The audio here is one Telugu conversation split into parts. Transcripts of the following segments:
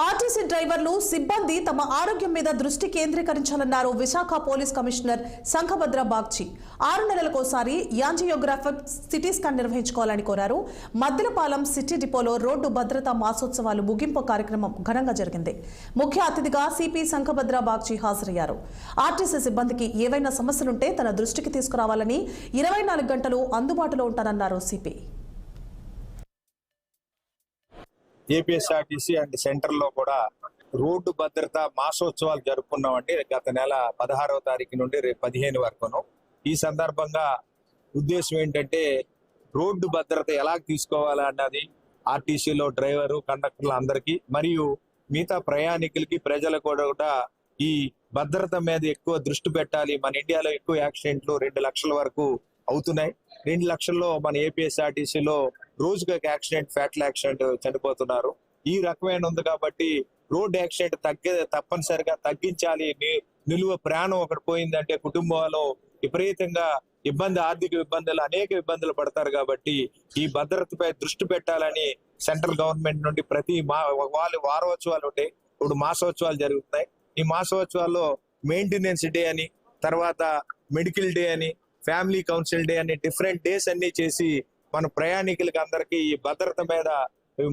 ఆర్టీసీ డ్రైవర్లు సిబ్బంది తమ ఆరోగ్యం మీద దృష్టి కేంద్రీకరించాలన్నారు విశాఖ పోలీస్ కమిషనర్ సంఘభద్ర బాగ్చి. 6 నెలలకోసారి యాంజియోగ్రాఫిక్ సిటీ స్కాన్ నిర్వహించుకోవాలని కోరారు. మద్దిలపాలెం సిటీ డిపోలో రోడ్డు భద్రతా మాసోత్సవాలు ముగింపు కార్యక్రమం ఘనంగా జరిగింది. ముఖ్య అతిథిగా సిపి సంఘభద్ర బాగ్చి హాజరయ్యారు. ఆర్టీసీ సిబ్బందికి ఏవైనా సమస్యలుంటే తన దృష్టికి తీసుకురావాలని 24 గంటలు అందుబాటులో ఉంటానన్నారు సిపి. ఏపీఎస్ఆర్టీసీ అండ్ సెంటర్ లో కూడా రోడ్డు భద్రత మాసోత్సవాలు జరుపుకున్నామండి. గత నెల 16వ తారీఖు నుండి రేపు 15 వరకును. ఈ సందర్భంగా ఉద్దేశం ఏంటంటే రోడ్డు భద్రత ఎలా తీసుకోవాలన్నది ఆర్టీసీలో డ్రైవరు కండక్టర్లు అందరికీ మరియు మిగతా ప్రయాణికులకి ప్రజలకు కూడా ఈ భద్రత మీద ఎక్కువ దృష్టి పెట్టాలి. మన ఇండియాలో ఎక్కువ యాక్సిడెంట్లు 2 లక్షల వరకు అవుతున్నాయి. 2 లక్షల్లో మన ఏపీఎస్ఆర్టీసీలో రోజుకి ఒక యాక్సిడెంట్, ఫ్యాటల్ యాక్సిడెంట్ చనిపోతున్నారు. ఈ రకమైన ఉంది కాబట్టి రోడ్ యాక్సిడెంట్ తప్పనిసరిగా తగ్గించాలి. నిలువ ప్రాణం ఒకటి పోయిందంటే కుటుంబాల్లో విపరీతంగా ఆర్థిక ఇబ్బందులు, అనేక ఇబ్బందులు పడతారు. కాబట్టి ఈ భద్రతపై దృష్టి పెట్టాలని సెంట్రల్ గవర్నమెంట్ నుండి ప్రతి వారోత్సవాలు ఉంటాయి. ఇప్పుడు మాసోత్సవాలు జరుగుతున్నాయి. ఈ మాసోత్సవాల్లో మెయింటెనెన్స్ డే అని, తర్వాత మెడికల్ డే అని, ఫ్యామిలీ కౌన్సిల్ డే అని డిఫరెంట్ డేస్ అన్ని చేసి మన ప్రయాణికులకి అందరికీ ఈ భద్రత మీద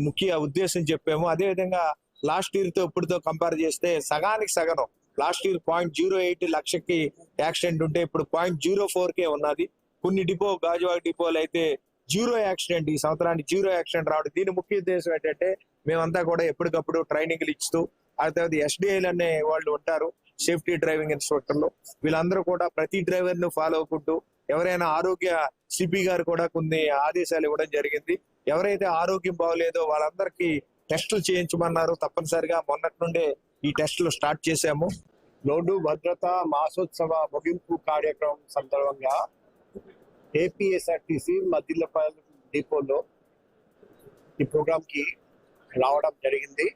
ముఖ్య ఉద్దేశం చెప్పాము. అదేవిధంగా లాస్ట్ ఇయర్ తో ఇప్పుడుతో కంపేర్ చేస్తే సగానికి సగం. లాస్ట్ ఇయర్ 0.08 లక్షకి యాక్సిడెంట్ ఉంటే ఇప్పుడు 0.04కే ఉన్నది. కొన్ని గాజువాక డిపోలు అయితే 0 యాక్సిడెంట్, ఈ సంవత్సరానికి 0 యాక్సిడెంట్ రావడం. దీని ముఖ్య ఉద్దేశం ఏంటంటే మేమంతా కూడా ఎప్పటికప్పుడు ట్రైనింగ్లు ఇస్తూ, ఆ తర్వాత ఎస్డిఐలు అనే వాళ్ళు ఉంటారు, సేఫ్టీ డ్రైవింగ్ ఇన్స్ట్రక్టర్లు. వీళ్ళందరూ కూడా ప్రతి డ్రైవర్ ను ఫాలో అవ్వకుంటూ, ఎవరైనా ఆరోగ్య సిపి గారు కూడా కొన్ని ఆదేశాలు ఇవ్వడం జరిగింది. ఎవరైతే ఆరోగ్యం బాగోలేదో వాళ్ళందరికీ టెస్టులు చేయించమన్నారు. తప్పనిసరిగా మొన్నటి నుండే ఈ టెస్టులు స్టార్ట్ చేశాము. రోడ్డు భద్రత మాసోత్సవ ముగింపు కార్యక్రమం సందర్భంగా ఏపీఎస్ఆర్టీసీ మద్దిలపాలెం డిపోలో ఈ ప్రోగ్రామ్ కి రావడం జరిగింది.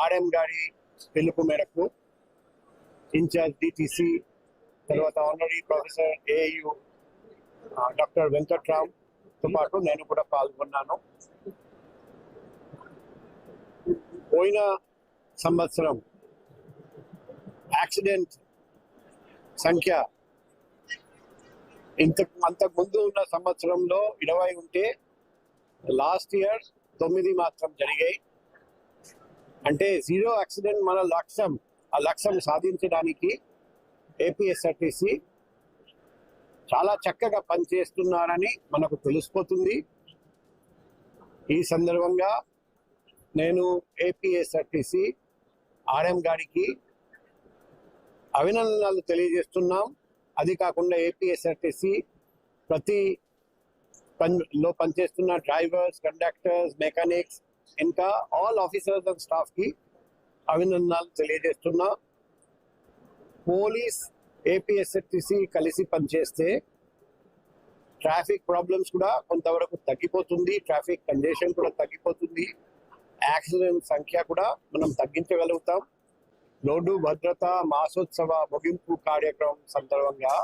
ఆర్ఎం గారి పిలుపు మేరకు ఇన్ఛార్జ్ డిటిసి, తర్వాత honorary professor AU doctor Venkatram తో పాటు నేను కూడా పాల్గొన్నాను. పోయిన సంవత్సరం యాక్సిడెంట్ సంఖ్య అంతకుముందు ఉన్న సంవత్సరంలో 20 ఉంటే లాస్ట్ ఇయర్ 9 మాత్రం జరిగాయి. అంటే 0 యాక్సిడెంట్ మన లక్ష్యం. ఆ లక్ష్యం సాధించడానికి ఏపీఎస్ఆర్టీసీ చాలా చక్కగా పనిచేస్తున్నారని మనకు తెలిసిపోతుంది. ఈ సందర్భంగా నేను ఏపీఎస్ఆర్టీసీ ఆర్ఎం గారికి అభినందనలు తెలియజేస్తున్నాం. అది కాకుండా ఏపీఎస్ఆర్టీసీ ప్రతి లో పనిచేస్తున్న డ్రైవర్స్, కండక్టర్స్, మెకానిక్స్, ఇంకా ఆల్ ఆఫీసర్స్ అండ్ స్టాఫ్ కి అభినందనలు తెలియజేస్తున్నా. పోలీస్ ఏపీఎస్ఆర్టీసీ కలిసి పనిచేస్తే ట్రాఫిక్ ప్రాబ్లమ్స్ కూడా కొంతవరకు తగ్గిపోతుంది, ట్రాఫిక్ కంజెషన్ కూడా తగ్గిపోతుంది, యాక్సిడెంట్ సంఖ్య కూడా మనం తగ్గించగలుగుతాం. రోడ్డు భద్రత మాసోత్సవ ముగింపు కార్యక్రమం సందర్భంగా